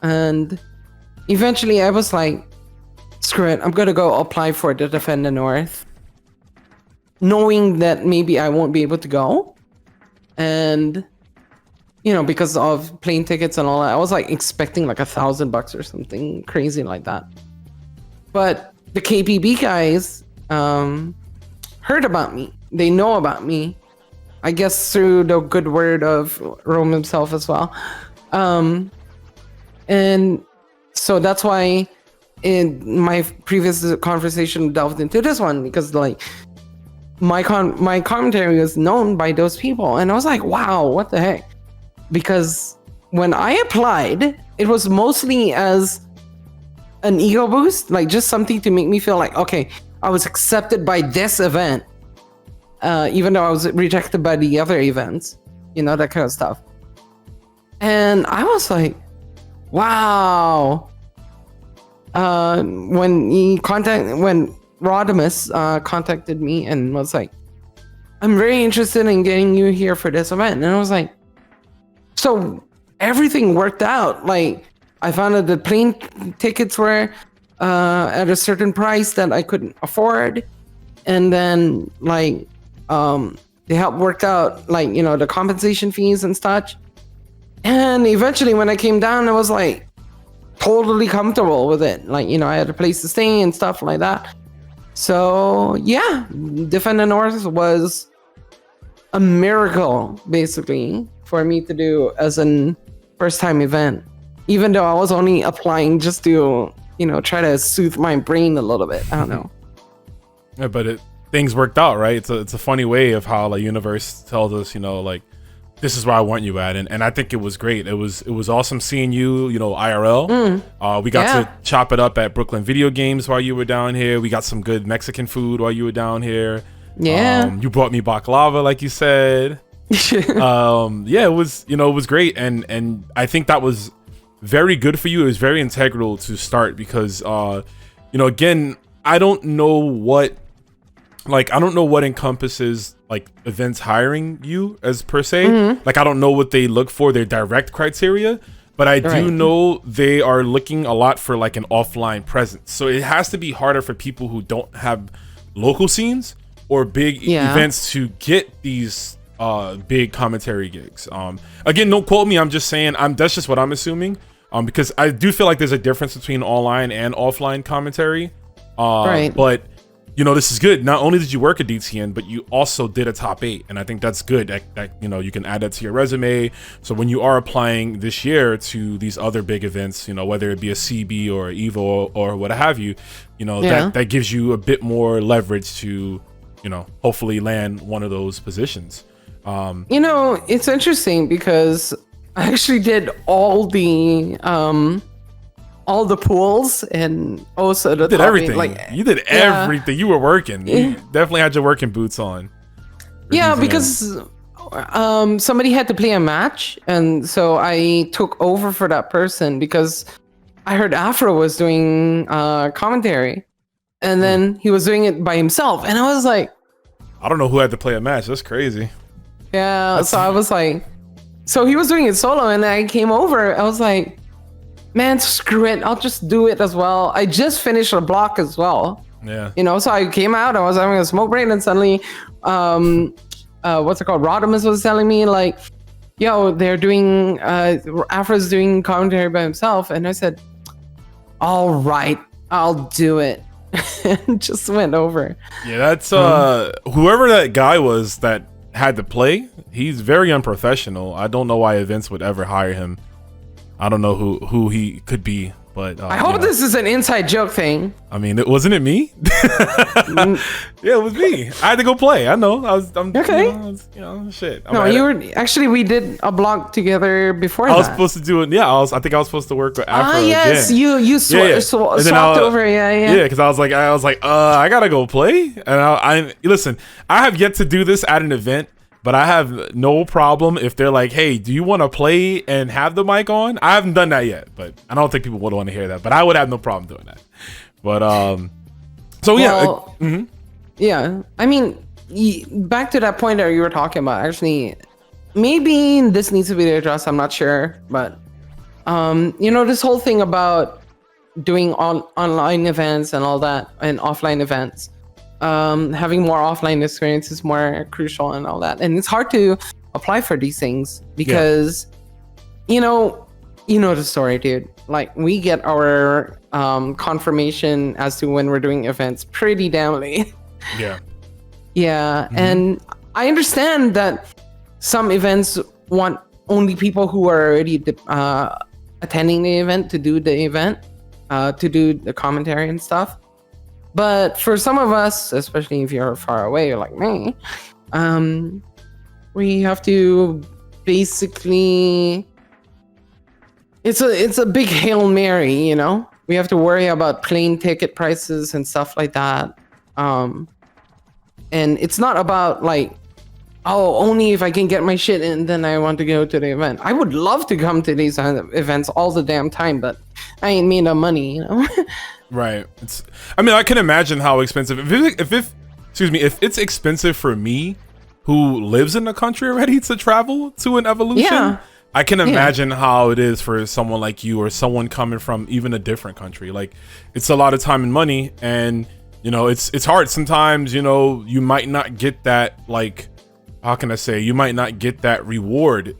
And eventually I was like, screw it, I'm gonna go apply for the Defend the North, knowing that maybe I won't be able to go. And because of plane tickets and all that, I was like expecting like $1,000 or something crazy like that. But the KPB guys heard about me. They know about me, I guess, through the good word of Rome himself as well. And so that's why in my previous conversation delved into this one, because like my commentary was known by those people, and I was like, wow, what the heck? Because when I applied, it was mostly as an ego boost, like just something to make me feel like, okay, I was accepted by this event, even though I was rejected by the other events, that kind of stuff. And I was like, wow. When Rodimus contacted me and was like, I'm very interested in getting you here for this event. And I was like, so everything worked out. Like, I found that the plane tickets were at a certain price that I couldn't afford. And then like, they helped work out like, the compensation fees and such. And eventually when I came down, I was like totally comfortable with it. Like, I had a place to stay and stuff like that. So yeah, Defend the North was a miracle basically for me to do as an first time event. even though I was only applying just to, try to soothe my brain a little bit. I don't know. Yeah, but things worked out, right? It's a funny way of how like universe tells us, like this is where I want you at, and I think it was great. It was awesome seeing you, IRL. We got to chop it up at Brooklyn Video Games while you were down here. We got some good Mexican food while you were down here. Yeah. You brought me baklava, like you said. Yeah, it was great, and I think that was very good for you. It was very integral to start because again, I don't know what encompasses like events hiring you as per se. Like I don't know what they look for, their direct criteria, but I do know they are looking a lot for like an offline presence. So it has to be harder for people who don't have local scenes or big events to get these big commentary gigs. Again, don't quote me, I'm just saying that's just what I'm assuming, because I do feel like there's a difference between online and offline commentary. But this is good. Not only did you work at DTN, but you also did a top 8, and I think that's good. That you can add that to your resume. So when you are applying this year to these other big events, whether it be a CB or Evo or what have you, that gives you a bit more leverage to hopefully land one of those positions. It's interesting because I actually did all the pools and also the you did everything. You did everything. You were working. You definitely had your working boots on. Yeah, because somebody had to play a match, and so I took over for that person because I heard Afro was doing commentary, and then he was doing it by himself, and I was like, I don't know who had to play a match. That's crazy. Yeah, so I was like, so he was doing it solo, and I came over. I was like, man, screw it. I'll just do it as well. I just finished a block as well. Yeah. So I came out, I was having a smoke break, and suddenly, what's it called? Rodimus was telling me, like, yo, they're doing, Afro's doing commentary by himself. And I said, all right, I'll do it. And just went over. Yeah, that's, whoever that guy was that had to play, he's very unprofessional. I don't know why events would ever hire him. I don't know who he could be, but I hope this is an inside joke thing. I mean, wasn't it me? Yeah, it was me. I had to go play. I know. I'm okay. Shit. We did a blog together before. I was supposed to do it. Yeah, I think I was supposed to work with Afro. Yes, again. you swapped over. Yeah, because I was like, I gotta go play. And I listen. I have yet to do this at an event. But I have no problem if they're like, hey, do you want to play and have the mic on? I haven't done that yet, but I don't think people would want to hear that. But I would have no problem doing that. But yeah. I mean, back to that point that you were talking about. Actually, maybe this needs to be addressed. I'm not sure, but this whole thing about doing online events and all that, and offline events. Having more offline experience is more crucial and all that, and it's hard to apply for these things because you know the story, dude. Like, we get our confirmation as to when we're doing events pretty damn late. And I understand that some events want only people who are already attending the event to do the event, to do the commentary and stuff. But for some of us, especially if you're far away, like me, we have to basically, it's a big Hail Mary, we have to worry about plane ticket prices and stuff like that. And it's not about like, only if I can get my shit in, then I want to go to the event. I would love to come to these events all the damn time, but I ain't made no money, Right. I can imagine how expensive. If it's expensive for me, who lives in the country already, to travel to an evolution, I can imagine how it is for someone like you or someone coming from even a different country. Like, it's a lot of time and money, and it's hard sometimes. You might not get that, like, how can I say? You might not get that reward,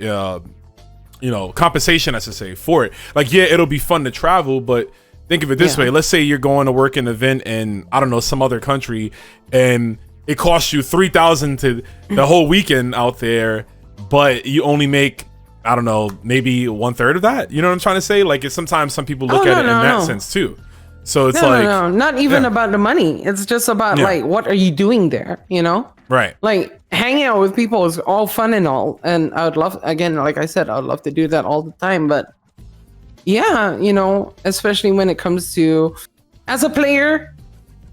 compensation, I should say, for it. Like, yeah, it'll be fun to travel, but think of it this way. Let's say you're going to work an event in, I don't know, some other country, and it costs you $3,000 to the whole weekend out there, but you only make I don't know, maybe 1/3 of that. You know what I'm trying to say? Like, it's sometimes some people look at it in that sense too. So it's no, not even about the money. It's just about like, what are you doing there? You know? Right. Like, hanging out with people is all fun and all, and I would love, again, like I said, I would love to do that all the time. But yeah, you know, especially when it comes to, as a player,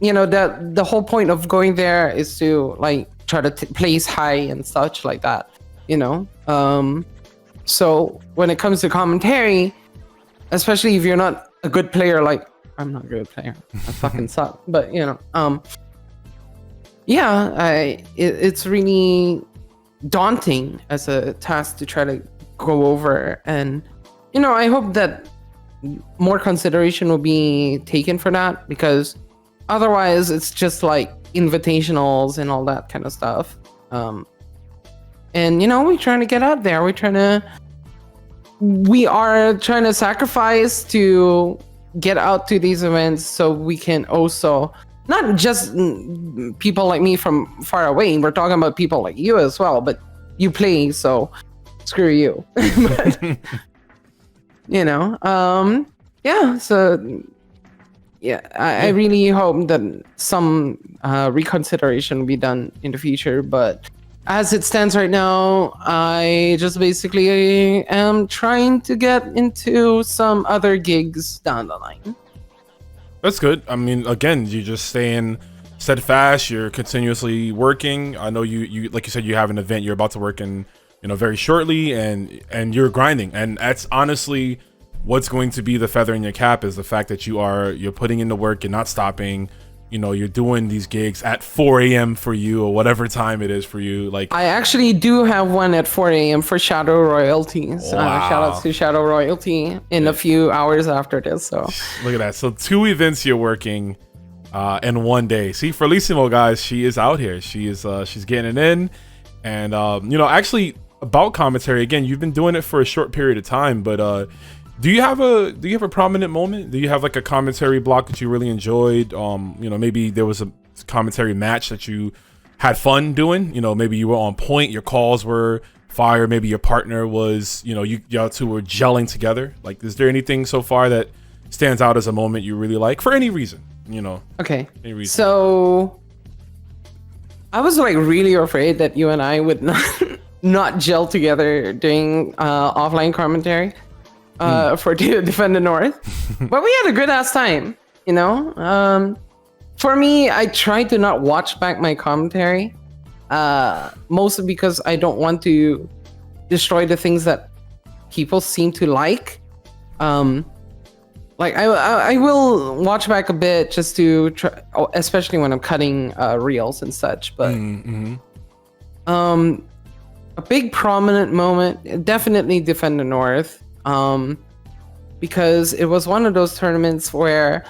you know, that the whole point of going there is to like try to place high and such like that. You know, so when it comes to commentary, especially if you're not a good player, like I'm not a good player, I fucking suck. But you know, yeah, it's really daunting as a task to try to go over, and you know, I hope that more consideration will be taken for that, because otherwise it's just like invitationals and all that kind of stuff. And you know, we're trying to get out there. We are trying to sacrifice to get out to these events so we can also, not just people like me from far away, we're talking about people like you as well, but you play, so screw you. But, you know, yeah, so yeah, I really hope that some reconsideration will be done in the future, but as it stands right now, I just basically am trying to get into some other gigs down the line. That's good. I mean, again, you're just staying steadfast. You're continuously working. I know you like you said, you have an event you're about to work in, you know, very shortly, and you're grinding. And that's honestly what's going to be the feather in your cap, is the fact that you're putting in the work, you're not stopping. You know, you're doing these gigs at 4 a.m. for you, or whatever time it is for you. Like, I actually do have one at 4 a.m. for Shadow Royalties. Wow. Shout outs to Shadow Royalty in a few hours after this. So look at that. So 2 events you're working in one day. See, Frelissimo, guys, she is out here. She is she's getting it in. And you know, actually, about commentary, again, you've been doing it for a short period of time, but do you have a prominent moment? Do you have like a commentary block that you really enjoyed? You know, maybe there was a commentary match that you had fun doing. You know, maybe you were on point, your calls were fire. Maybe your partner was, you know, y'all two were gelling together. Like, is there anything so far that stands out as a moment you really like for any reason? You know. Okay. Any reason. So I was like really afraid that you and I would not gel together doing offline commentary. For Defend the North, but we had a good ass time, you know. For me, I try to not watch back my commentary, mostly because I don't want to destroy the things that people seem to like. Like I will watch back a bit just to try, especially when I'm cutting reels and such. But a big prominent moment, definitely Defend the North. Because it was one of those tournaments where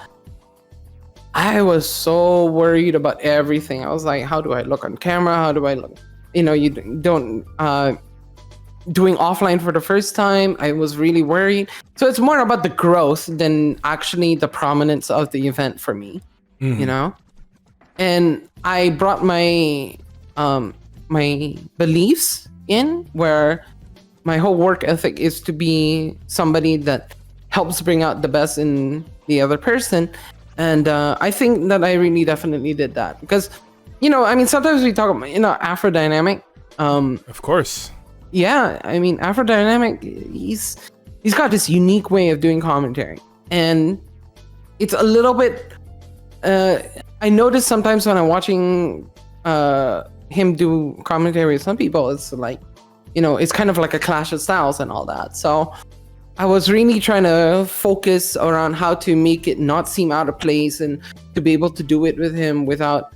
I was so worried about everything. I was like, how do I look on camera? How do I look? You know, you don't, doing offline for the first time, I was really worried. So it's more about the growth than actually the prominence of the event for me, you know? And I brought my, my beliefs in, where my whole work ethic is to be somebody that helps bring out the best in the other person. And I think that I really definitely did that. Because, you know, I mean, sometimes we talk about, you know, Afrodynamic. Of course. Yeah, I mean, Afrodynamic, he's got this unique way of doing commentary. And it's a little bit... I notice sometimes when I'm watching him do commentary with some people, it's like, you know, it's kind of like a clash of styles and all that. So I was really trying to focus around how to make it not seem out of place and to be able to do it with him without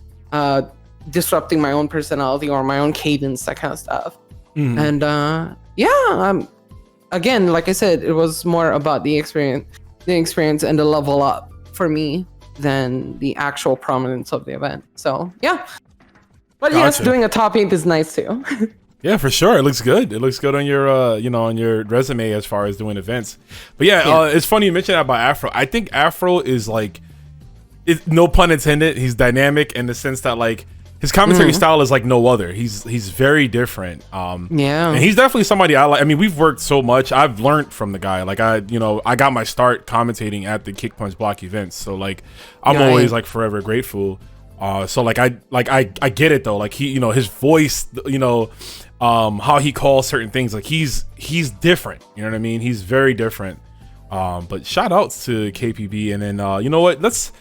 disrupting my own personality or my own cadence, that kind of stuff. And yeah, again, like I said, it was more about the experience and the level up for me than the actual prominence of the event. So yeah. But yes, doing a top 8 is nice too. Yeah, for sure. It looks good. It looks good on your, you know, on your resume as far as doing events. But yeah, it's funny you mentioned that about Afro. I think Afro is like, no pun intended, he's dynamic in the sense that, like, his commentary style is like no other. He's very different. Yeah. And he's definitely somebody I like. I mean, we've worked so much. I've learned from the guy. Like I got my start commentating at the Kick Punch Block events. So like I'm always like forever grateful. So like I get it though. Like he, his voice, how he calls certain things, like he's different. You know what I mean? He's very different. But shout outs to KPB. And then you know what? Let's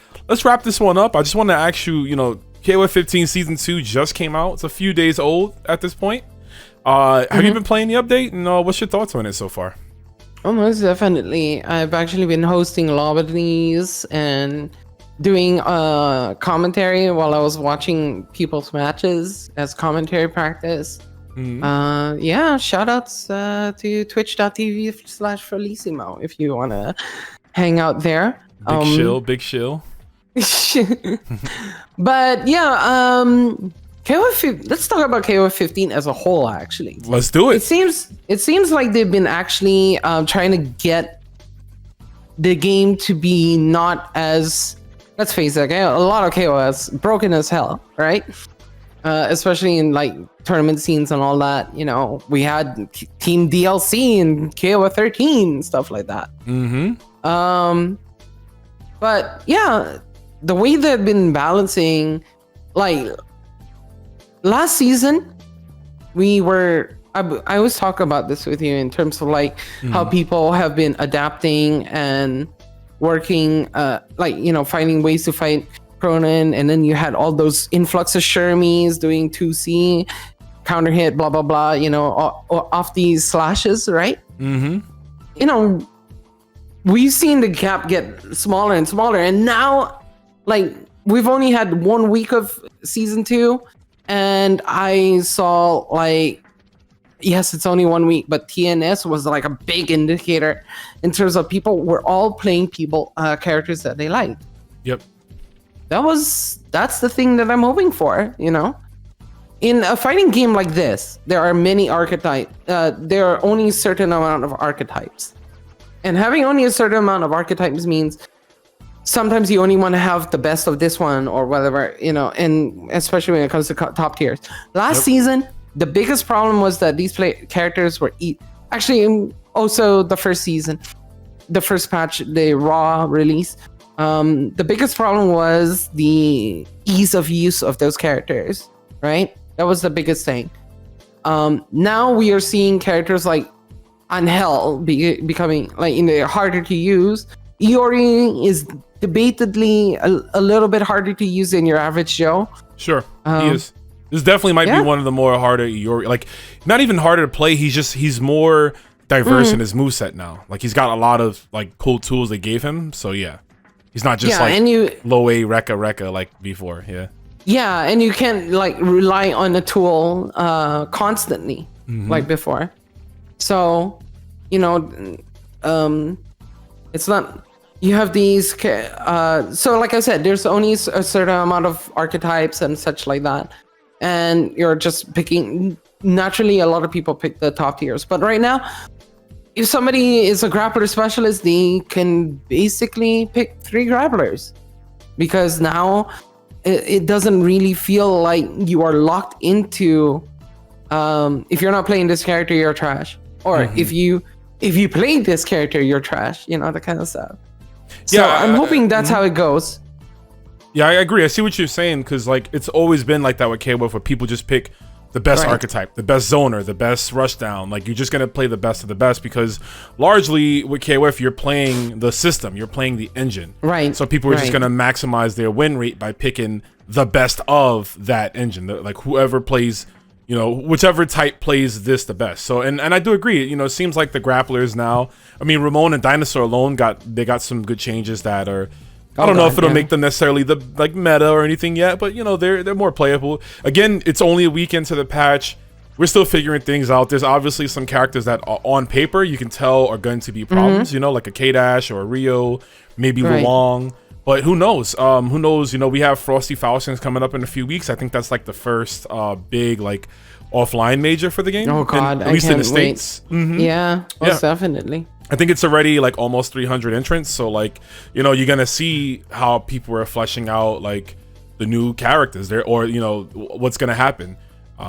wrap this one up. I just want to ask you, KOF 15 season 2 just came out. It's a few days old at this point. Have you been playing the update, and what's your thoughts on it so far? Oh, most definitely. I've actually been hosting lobbies and doing commentary while I was watching people's matches as commentary practice. Yeah, shout outs to twitch.tv/Frelissimo if you want to hang out there. Big shill. But yeah, let's talk about KOF 15 as a whole. Actually, let's do it. It seems like they've been actually trying to get the game to be not as, let's face it, a lot of KOS broken as hell, right? Especially in like tournament scenes and all that. We had Team DLC and KOF 13 stuff like that. But yeah, the way they've been balancing, like last season, I always talk about this with you in terms of like how people have been adapting and working, finding ways to fight Cronin, and then you had all those influx of Shermies doing 2C, counter hit, blah blah blah, off these slashes, right? We've seen the gap get smaller and smaller, and now, like, we've only had 1 week of season 2, and I saw, like, yes, it's only 1 week, but TNS was like a big indicator in terms of people were all playing characters that they liked. Yep. That's the thing that I'm hoping for, In a fighting game like this, there are many archetypes. There are only a certain amount of archetypes. And having only a certain amount of archetypes means sometimes you only want to have the best of this one or whatever, and especially when it comes to top tiers. Last season, the biggest problem was that these characters were actually also the first season, the first patch, the raw release. The biggest problem was the ease of use of those characters, right? That was the biggest thing. Now we are seeing characters like Angel becoming harder to use. Iori is debatedly a little bit harder to use than your average Joe. Sure, he is. This definitely might be one of the more harder Iori. Like, not even harder to play. He's more diverse in his moveset now. Like, he's got a lot of like cool tools they gave him. So yeah, he's not just low A Rekka like before. Yeah, and you can't like rely on a tool constantly like before. So, it's not. You have these. So, like I said, there's only a certain amount of archetypes and such like that, and you're just picking. Naturally, a lot of people pick the top tiers, but right now, if somebody is a grappler specialist, they can basically pick 3 grapplers, because now it doesn't really feel like you are locked into. If you're not playing this character, you're trash. Or if you played this character, you're trash. That kind of stuff. So I'm hoping that's how it goes. Yeah, I agree. I see what you're saying, because like it's always been like that with KOF, where people just pick the best archetype, the best zoner, the best rushdown. Like, you're just gonna play the best of the best, because largely with KOF you're playing the system, you're playing the engine. Right. So people are just gonna maximize their win rate by picking the best of that engine. Like whoever plays, whichever type plays this the best. So and I do agree. It seems like the grapplers now. I mean, Ramon and Dinosaur alone got some good changes that are. I don't know if it'll make them necessarily the like meta or anything yet, but they're more playable. Again, it's only a week into the patch. We're still figuring things out. There's obviously some characters that on paper you can tell are going to be problems. Like a K-Dash or a Rio, maybe Luong. But who knows? Who knows? We have Frosty Falchions coming up in a few weeks. I think that's like the first big like offline major for the game. Oh God, at least in the States. Yeah, most definitely. I think it's already like almost 300 entrants. So like, you're gonna see how people are fleshing out like the new characters there, or what's gonna happen.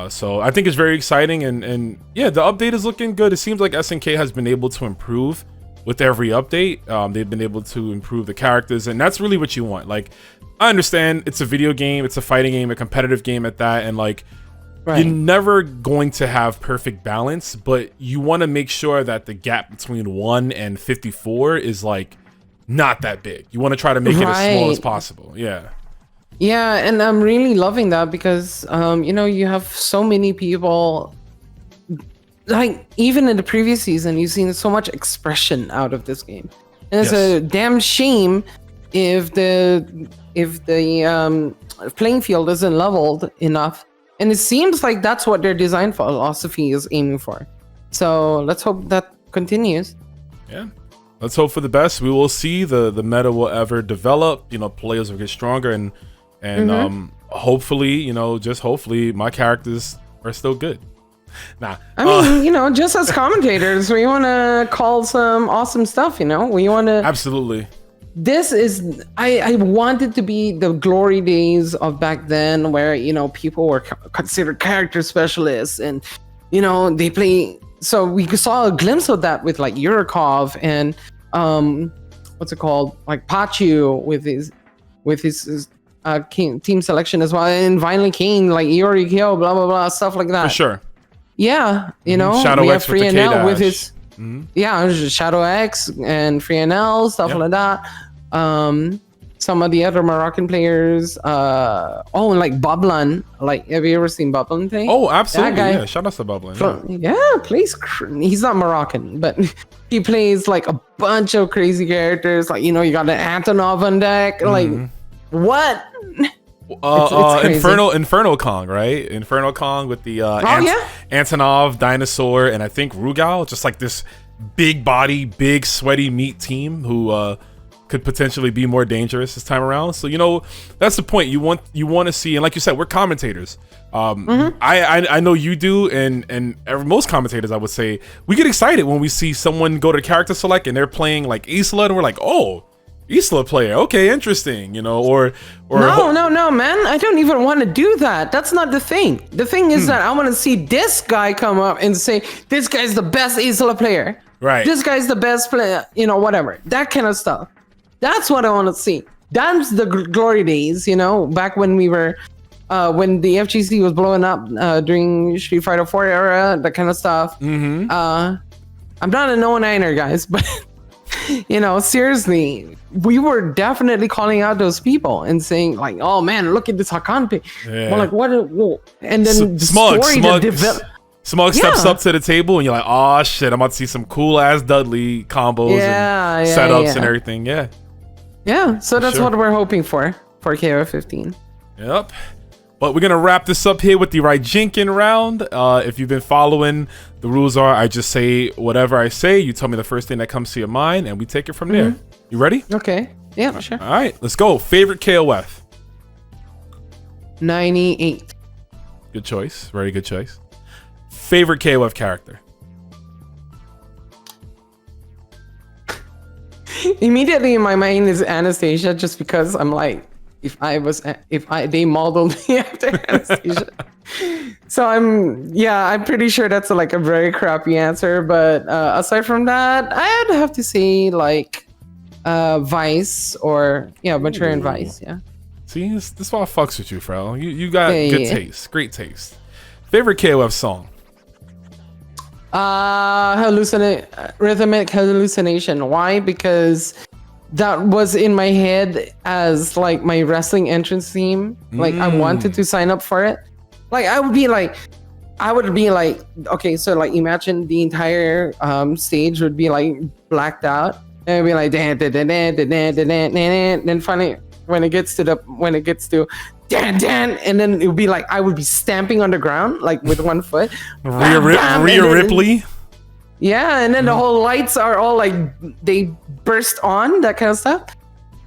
So I think it's very exciting, and yeah, the update is looking good. It seems like SNK has been able to improve with every update. They've been able to improve the characters, and that's really what you want. Like, I understand it's a video game, it's a fighting game, a competitive game at that, and like, you're never going to have perfect balance, but you want to make sure that the gap between 1 and 54 is like not that big. You want to try to make it as small as possible. Yeah. Yeah, and I'm really loving that because you have so many people. Like, even in the previous season, you've seen so much expression out of this game, and it's a damn shame if the playing field isn't leveled enough. And it seems like that's what their design philosophy is aiming for. So let's hope that continues. Yeah, let's hope for the best. We will see. The meta will ever develop. Players will get stronger, and hopefully, just hopefully, my characters are still good. Nah, I mean, just as commentators, we want to call some awesome stuff. We want to absolutely. This is I want it to be the glory days of back then, where people were considered character specialists, and they play. So we saw a glimpse of that with like Yurikov and what's it called, like Pachu with his team selection as well, and Violent Kane, like Iori Kyo, blah blah blah, stuff like that. For sure. Yeah, Shadow we have X Free with the NL with K-Dash. his Shadow X and Free NL, stuff like that. Some of the other Moroccan players, and like Bablan. Like, have you ever seen Bablan play? Oh, absolutely. That guy, yeah, shout out to Bablan. Plays. He's not Moroccan, but he plays like a bunch of crazy characters. Like, you got an Antonov on deck. Like, what? It's Inferno Kong, right? Inferno Kong with the Antonov, Dinosaur, and I think Rugal. Just like this big body, big sweaty meat team who could potentially be more dangerous this time around. So that's the point. You want to see, and like you said, we're commentators. I know you do, and most commentators, I would say, we get excited when we see someone go to character select and they're playing like Isla, and we're like, oh, Isla player, okay, interesting, or no, man, I don't even want to do that. That's not the thing. The thing is that I want to see this guy come up and say, this guy's the best Isla player, right? This guy's the best player, whatever, that kind of stuff. That's what I want to see. That's the glory days, back when we were when the FGC was blowing up during Street Fighter 4 era, that kind of stuff. I'm not a no-niner, guys, but seriously, we were definitely calling out those people and saying like, oh man, look at this Hakanpe. Yeah. Well, like, what? And then Smug steps up to the table and you're like, oh shit, I'm about to see some cool ass Dudley combos and setups and everything. Yeah, so that's what we're hoping for KOF 15. Yep. But we're gonna wrap this up here with the Raijinkin round. If you've been following, the rules are I just say whatever I say, you tell me the first thing that comes to your mind, and we take it from there. You ready? Okay. Yeah, sure. All right, let's go. Favorite KOF? 98. Good choice. Very good choice. Favorite KOF character? Immediately in my mind is Anastasia, just because I'm like, they modeled me after Anastasia. So I'm pretty sure that's like a very crappy answer. But aside from that, I'd have to say like Vice or Manchurian Vice. Yeah. See, this is why I fucks with you, Frel. You got good taste, great taste. Favorite KOF song? Rhythmic Hallucination. Why? Because that was in my head as like my wrestling entrance theme. Like I wanted to sign up for it. Like I would be like, okay, so like imagine the entire stage would be like blacked out, and it'd be like dan. Then finally when it gets to dan, and then it would be like I would be stamping on the ground like with one foot. Rhea Ripley. Yeah, and then the whole lights are all like they burst on, that kind of stuff.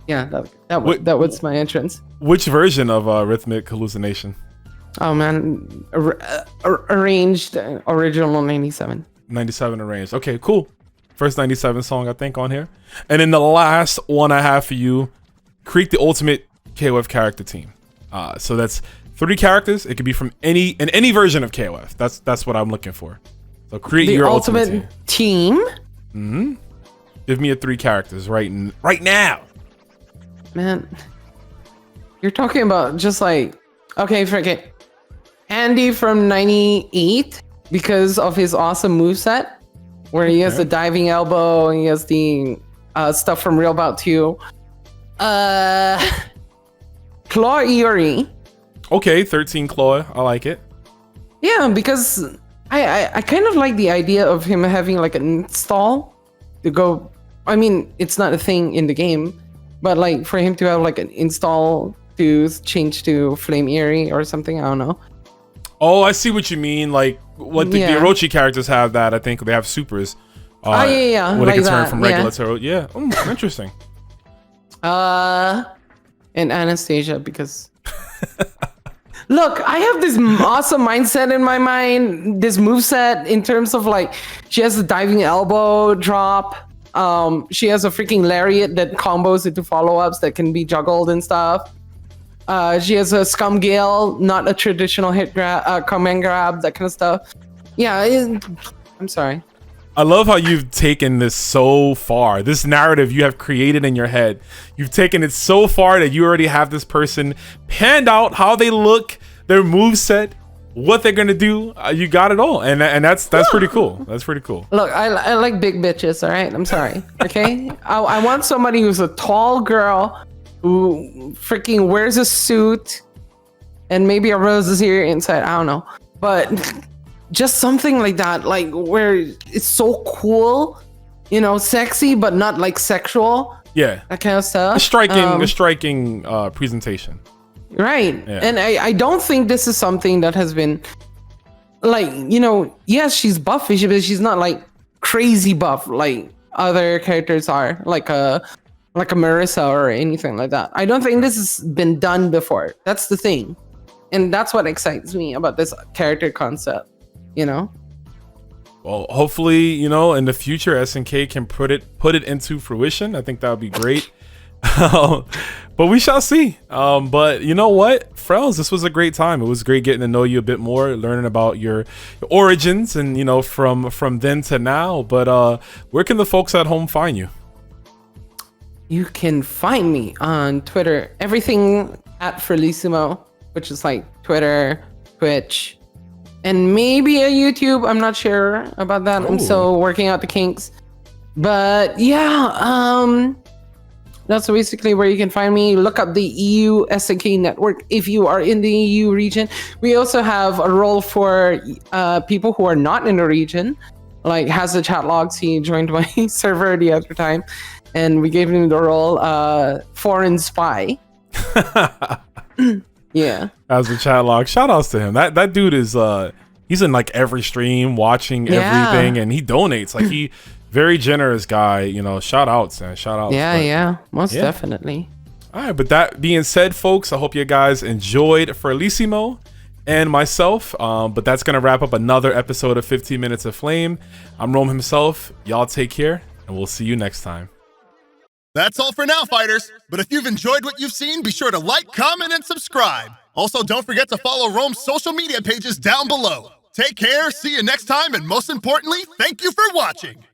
Yeah, that was my entrance. Which version of Rhythmic Hallucination? Oh man, arranged original 97. 97 arranged. Okay, cool. First 97 song I think on here, and then the last one I have for you, create the ultimate KOF character team. So that's 3 characters. It could be from any version of KOF. That's what I'm looking for. So create The your ultimate team. Give me a 3 characters right now. Man, you're talking about just like, okay, forget Andy from 98 because of his awesome moveset, where he has the diving elbow and he has the stuff from Real Bout 2. Claw Erie. Okay, 13 Claw. I like it. Yeah, because I kind of like the idea of him having like an install to go. I mean, it's not a thing in the game, but like for him to have like an install to change to Flame Erie or something. I don't know. Oh, I see what you mean. Like what the Orochi characters have that. I think they have supers. Yeah. Where they like can turn that, from regular to interesting. And Anastasia because look, I have this awesome mindset in my mind, this moveset in terms of like she has a diving elbow drop. She has a freaking lariat that combos into follow-ups that can be juggled and stuff. She has a scum gale, not a traditional hit grab, command grab, that kind of stuff. Yeah, I'm sorry. I love how you've taken this so far. This narrative you have created in your head. You've taken it so far that you already have this person panned out, how they look, their moveset, what they're gonna do. You got it all, and that's pretty cool. That's pretty cool. Look, I like big bitches. All right, I'm sorry. Okay, I want somebody who's a tall girl who freaking wears a suit and maybe a rose here inside. I don't know, but just something like that, like where it's so cool, you know, sexy but not like sexual. Yeah, that kind of stuff. A striking presentation. Right. Yeah. And I don't think this is something that has been like, you know, yes, she's buff, but she's not like crazy buff like other characters are, like a Marissa or anything like that. I don't think this has been done before. That's the thing. And that's what excites me about this character concept, you know? Well, hopefully, you know, in the future SNK can put it into fruition. I think that would be great. But we shall see. But you know what, Frels, this was a great time. It was great getting to know you a bit more, learning about your origins, and you know, from then to now. But where can the folks at home find you? You can find me on Twitter, everything at Frelissimo, which is like Twitter, Twitch, and maybe a YouTube. I'm not sure about that. I'm still working out the kinks. But yeah, that's basically where you can find me. Look up the EU SNK network if you are in the EU region. We also have a role for people who are not in the region, like has the chat logs. He joined my server the other time, and we gave him the role foreign spy. Yeah. As the chat log. Shout outs to him. That dude is he's in like every stream, watching everything, and he donates. Like he very generous guy, you know. Shout outs, man. Shout outs. Yeah, most definitely. All right, but that being said, folks, I hope you guys enjoyed Frelissimo and myself. But that's gonna wrap up another episode of 15 Minutes of Flame. I'm Rome himself. Y'all take care, and we'll see you next time. That's all for now, fighters. But if you've enjoyed what you've seen, be sure to like, comment, and subscribe. Also, don't forget to follow Rome's social media pages down below. Take care, see you next time, and most importantly, thank you for watching.